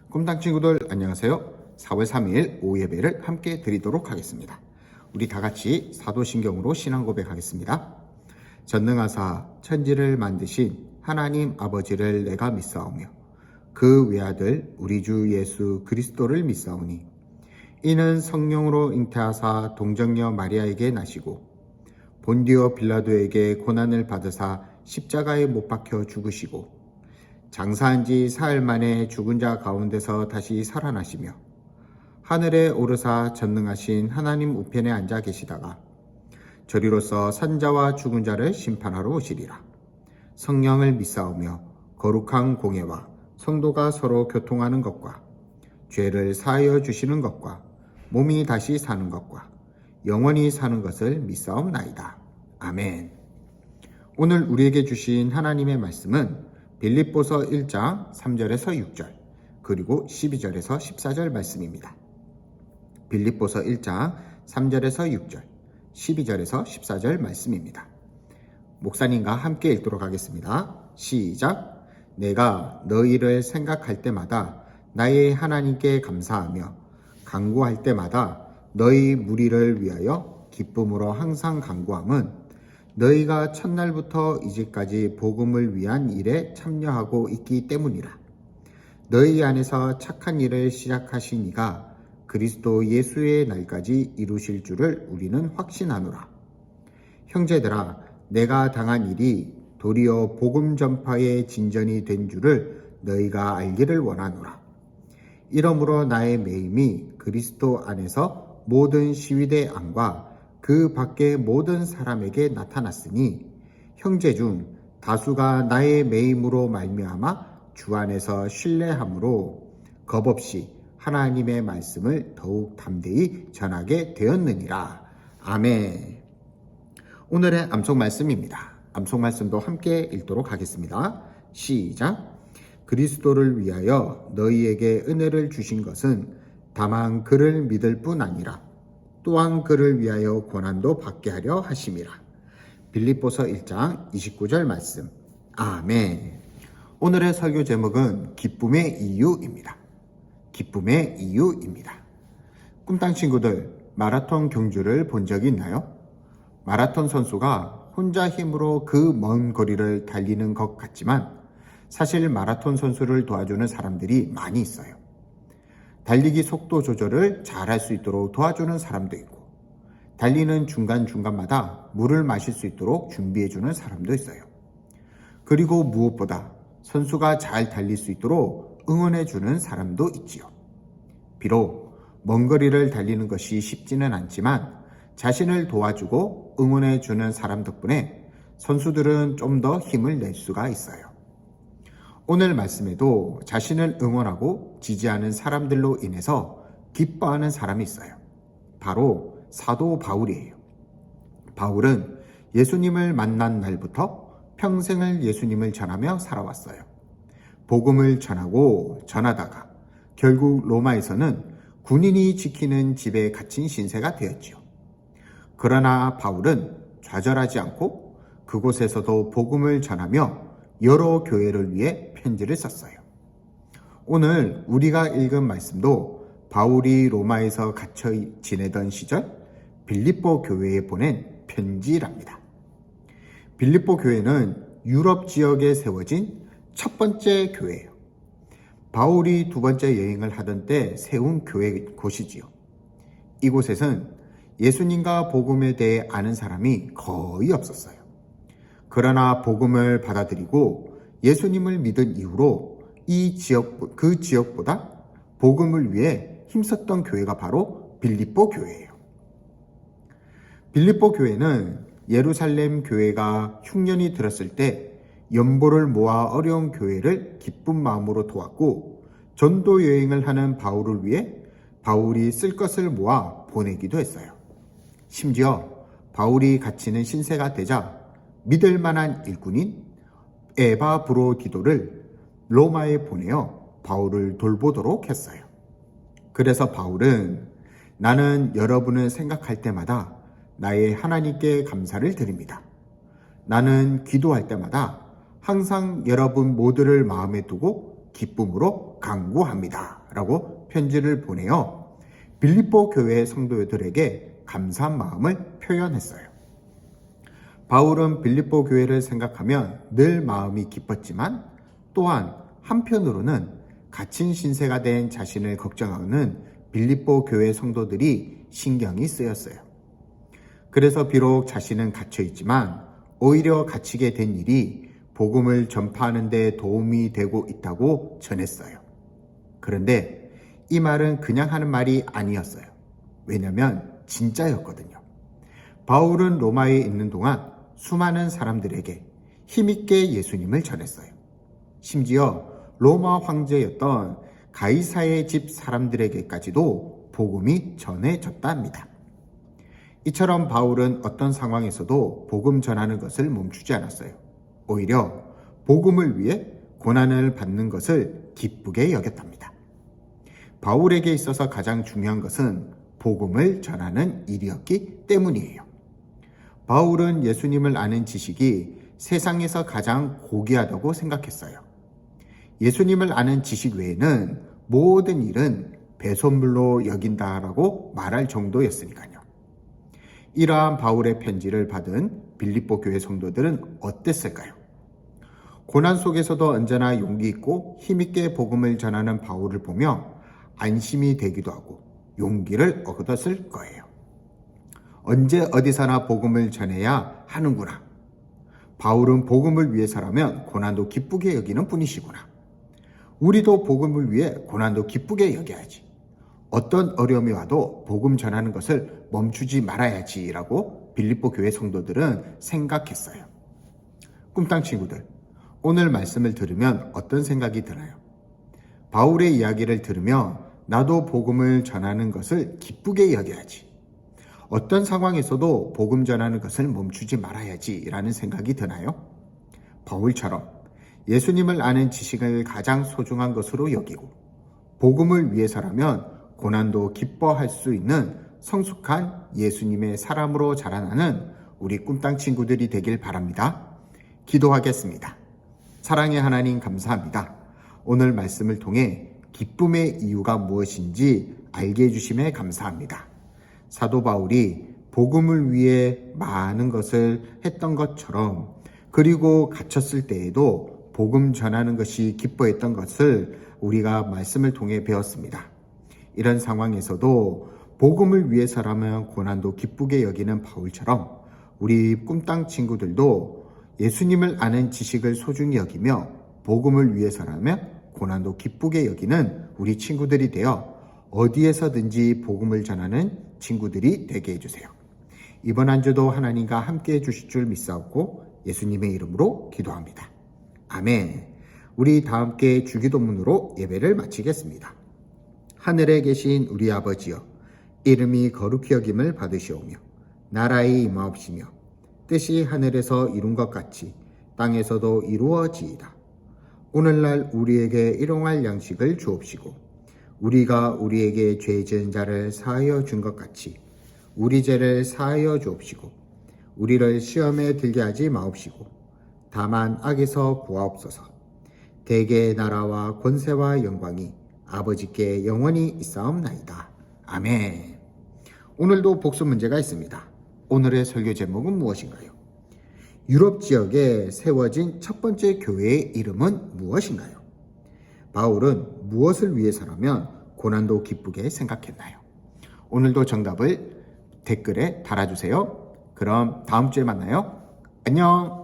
꿈당 친구들 안녕하세요. 4월 3일 오후 예배를 함께 드리도록 하겠습니다. 우리 다 같이 사도신경으로 신앙 고백하겠습니다. 전능하사 천지를 만드신 하나님 아버지를 내가 믿사오며 그 외아들 우리 주 예수 그리스도를 믿사오니 이는 성령으로 잉태하사 동정녀 마리아에게 나시고 본디오 빌라도에게 고난을 받으사 십자가에 못 박혀 죽으시고 장사한 지 사흘 만에 죽은 자 가운데서 다시 살아나시며 하늘에 오르사 전능하신 하나님 우편에 앉아 계시다가 저리로서 산자와 죽은 자를 심판하러 오시리라. 성령을 믿사오며 거룩한 공예와 성도가 서로 교통하는 것과 죄를 사하여 주시는 것과 몸이 다시 사는 것과 영원히 사는 것을 믿사옵나이다. 아멘. 오늘 우리에게 주신 하나님의 말씀은 빌립보서 1장 3절에서 6절 그리고 12절에서 14절 말씀입니다. 빌립보서 1장 3절에서 6절 12절에서 14절 말씀입니다. 목사님과 함께 읽도록 하겠습니다. 시작. 내가 너희를 생각할 때마다 나의 하나님께 감사하며 간구할 때마다 너희 무리를 위하여 기쁨으로 항상 간구함은 너희가 첫날부터 이제까지 복음을 위한 일에 참여하고 있기 때문이라. 너희 안에서 착한 일을 시작하신 이가 그리스도 예수의 날까지 이루실 줄을 우리는 확신하노라. 형제들아, 내가 당한 일이 도리어 복음 전파의 진전이 된 줄을 너희가 알기를 원하노라. 이러므로 나의 매임이 그리스도 안에서 모든 시위대 안과 그 밖의 모든 사람에게 나타났으니 형제 중 다수가 나의 매임으로 말미암아 주 안에서 신뢰함으로 겁없이 하나님의 말씀을 더욱 담대히 전하게 되었느니라. 아멘. 오늘의 암송 말씀입니다. 암송 말씀도 함께 읽도록 하겠습니다. 시작. 그리스도를 위하여 너희에게 은혜를 주신 것은 다만 그를 믿을 뿐 아니라 또한 그를 위하여 고난도 받게 하려 하심이라. 빌립보서 1장 29절 말씀. 아멘. 오늘의 설교 제목은 기쁨의 이유입니다. 기쁨의 이유입니다. 꿈땅 친구들, 마라톤 경주를 본 적이 있나요? 마라톤 선수가 혼자 힘으로 그 먼 거리를 달리는 것 같지만 사실 마라톤 선수를 도와주는 사람들이 많이 있어요. 달리기 속도 조절을 잘 할 수 있도록 도와주는 사람도 있고 달리는 중간중간마다 물을 마실 수 있도록 준비해주는 사람도 있어요. 그리고 무엇보다 선수가 잘 달릴 수 있도록 응원해주는 사람도 있지요. 비록 먼 거리를 달리는 것이 쉽지는 않지만 자신을 도와주고 응원해주는 사람 덕분에 선수들은 좀 더 힘을 낼 수가 있어요. 오늘 말씀에도 자신을 응원하고 지지하는 사람들로 인해서 기뻐하는 사람이 있어요. 바로 사도 바울이에요. 바울은 예수님을 만난 날부터 평생을 예수님을 전하며 살아왔어요. 복음을 전하고 전하다가 결국 로마에서는 군인이 지키는 집에 갇힌 신세가 되었지요. 그러나 바울은 좌절하지 않고 그곳에서도 복음을 전하며 여러 교회를 위해 편지를 썼어요. 오늘 우리가 읽은 말씀도 바울이 로마에서 갇혀 지내던 시절 빌립보 교회에 보낸 편지랍니다. 빌립보 교회는 유럽 지역에 세워진 첫 번째 교회예요. 바울이 두 번째 여행을 하던 때 세운 교회 곳이지요. 이곳에선 예수님과 복음에 대해 아는 사람이 거의 없었어요. 그러나 복음을 받아들이고 예수님을 믿은 이후로 그 지역보다 복음을 위해 힘썼던 교회가 바로 빌립보 교회예요. 빌립보 교회는 예루살렘 교회가 흉년이 들었을 때 연보를 모아 어려운 교회를 기쁜 마음으로 도왔고 전도 여행을 하는 바울을 위해 바울이 쓸 것을 모아 보내기도 했어요. 심지어 바울이 갇히는 신세가 되자 믿을 만한 일꾼인 에바브로디도를 로마에 보내어 바울을 돌보도록 했어요. 그래서 바울은 나는 여러분을 생각할 때마다 나의 하나님께 감사를 드립니다. 나는 기도할 때마다 항상 여러분 모두를 마음에 두고 기쁨으로 간구합니다. 라고 편지를 보내어 빌립보 교회 성도들에게 감사한 마음을 표현했어요. 바울은 빌립보 교회를 생각하면 늘 마음이 기뻤지만 또한 한편으로는 갇힌 신세가 된 자신을 걱정하는 빌립보 교회 성도들이 신경이 쓰였어요. 그래서 비록 자신은 갇혀 있지만 오히려 갇히게 된 일이 복음을 전파하는 데 도움이 되고 있다고 전했어요. 그런데 이 말은 그냥 하는 말이 아니었어요. 왜냐하면 진짜였거든요. 바울은 로마에 있는 동안 수많은 사람들에게 힘있게 예수님을 전했어요. 심지어 로마 황제였던 가이사의 집 사람들에게까지도 복음이 전해졌답니다. 이처럼 바울은 어떤 상황에서도 복음 전하는 것을 멈추지 않았어요. 오히려 복음을 위해 고난을 받는 것을 기쁘게 여겼답니다. 바울에게 있어서 가장 중요한 것은 복음을 전하는 일이었기 때문이에요. 바울은 예수님을 아는 지식이 세상에서 가장 고귀하다고 생각했어요. 예수님을 아는 지식 외에는 모든 일은 배설물로 여긴다라고 말할 정도였으니까요. 이러한 바울의 편지를 받은 빌립보 교회 성도들은 어땠을까요? 고난 속에서도 언제나 용기 있고 힘있게 복음을 전하는 바울을 보며 안심이 되기도 하고 용기를 얻었을 거예요. 언제 어디서나 복음을 전해야 하는구나. 바울은 복음을 위해서라면 고난도 기쁘게 여기는 분이시구나. 우리도 복음을 위해 고난도 기쁘게 여겨야지. 어떤 어려움이 와도 복음 전하는 것을 멈추지 말아야지라고 빌립보 교회 성도들은 생각했어요. 꿈땅 친구들, 오늘 말씀을 들으면 어떤 생각이 드나요? 바울의 이야기를 들으며 나도 복음을 전하는 것을 기쁘게 여겨야지. 어떤 상황에서도 복음 전하는 것을 멈추지 말아야지 라는 생각이 드나요? 바울처럼 예수님을 아는 지식을 가장 소중한 것으로 여기고 복음을 위해서라면 고난도 기뻐할 수 있는 성숙한 예수님의 사람으로 자라나는 우리 꿈땅 친구들이 되길 바랍니다. 기도하겠습니다. 사랑의 하나님 감사합니다. 오늘 말씀을 통해 기쁨의 이유가 무엇인지 알게 해주심에 감사합니다. 사도 바울이 복음을 위해 많은 것을 했던 것처럼 그리고 갇혔을 때에도 복음 전하는 것이 기뻐했던 것을 우리가 말씀을 통해 배웠습니다. 이런 상황에서도 복음을 위해서라면 고난도 기쁘게 여기는 바울처럼 우리 꿈땅 친구들도 예수님을 아는 지식을 소중히 여기며 복음을 위해서라면 고난도 기쁘게 여기는 우리 친구들이 되어 어디에서든지 복음을 전하는 친구들이 되게 해주세요. 이번 한 주도 하나님과 함께 해주실 줄 믿사옵고 예수님의 이름으로 기도합니다. 아멘. 우리 다 함께 주기도문으로 예배를 마치겠습니다. 하늘에 계신 우리 아버지여, 이름이 거룩히 여김을 받으시오며 나라의 임하옵시며 뜻이 하늘에서 이룬 것 같이 땅에서도 이루어지이다. 오늘날 우리에게 일용할 양식을 주옵시고 우리가 우리에게 죄 지은 자를 사하여 준 것 같이 우리 죄를 사하여 주옵시고 우리를 시험에 들게 하지 마옵시고 다만 악에서 구하옵소서. 대개의 나라와 권세와 영광이 아버지께 영원히 있사옵나이다. 아멘. 오늘도 복습 문제가 있습니다. 오늘의 설교 제목은 무엇인가요? 유럽 지역에 세워진 첫 번째 교회의 이름은 무엇인가요? 바울은 무엇을 위해서라면 고난도 기쁘게 생각했나요? 오늘도 정답을 댓글에 달아주세요. 그럼 다음 주에 만나요. 안녕.